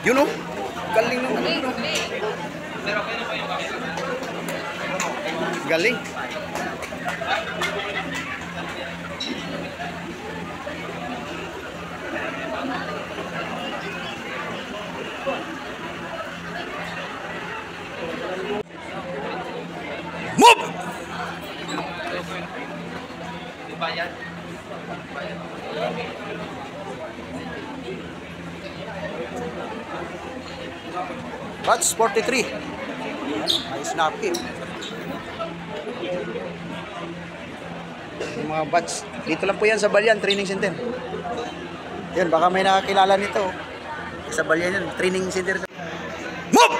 Yun o. Galing naman. Galing. Move! Bats 43. Ay, snappy. Yung mga bats. Dito lang po yan sa Balyan Training Center. Yan, baka may nakakilala nito. Sa Balyan yan, Training Center. Move!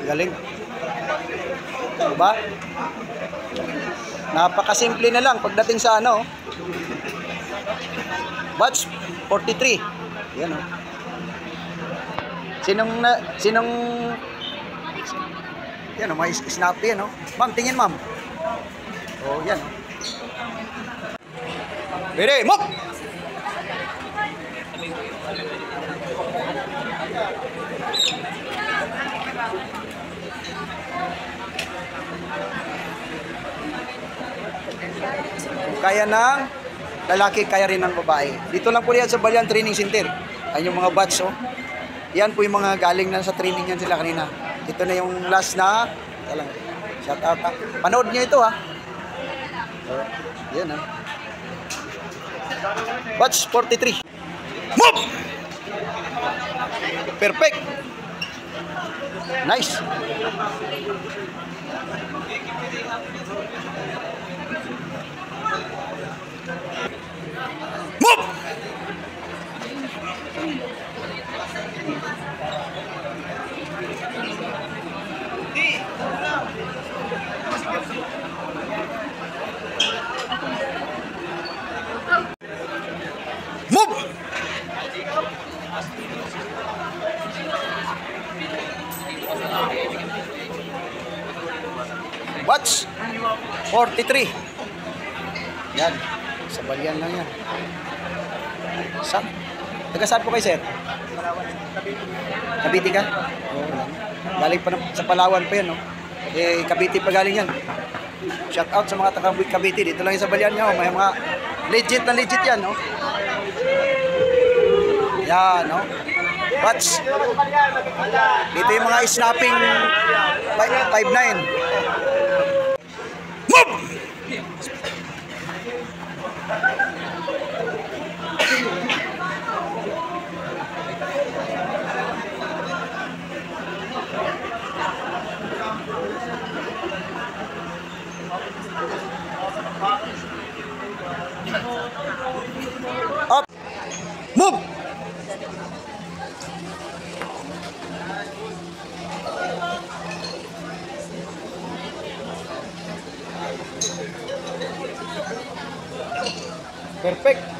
Galing. Diba? Napakasimple na lang pagdating sa ano. Bats 43. Yan oh. Sinong yan oh, may snappy yan oh. Ma'am, tingin ma'am. Oh, yan oh. Ready, move! Kaya ng lalaki, kaya rin ng babae. Dito lang po yan sa Balyan Training Center. Ayun yung mga bats, oh. Yan po yung mga galing na sa training yan sila kanina. Ito na yung last na, shout out ha. Panood nyo ito ha. Yan ha. Bats 43. Move! Perfect. Nice. Move! Move! Watch 43. Yan. Sa Balyan lang yan. Saan? Taga saan po kayo, sir? Cavite ka? Oo. Galing pa sa Palawan pa yan, no? Eh, Cavite pa galing yan. Shout out sa mga taga Cavite. Dito lang yung sa Balyan nyo. May mga legit na legit yan, no? Yan, no? Watch. Dito yung mga snapping 5'9". Move! Up. Move. Perfect.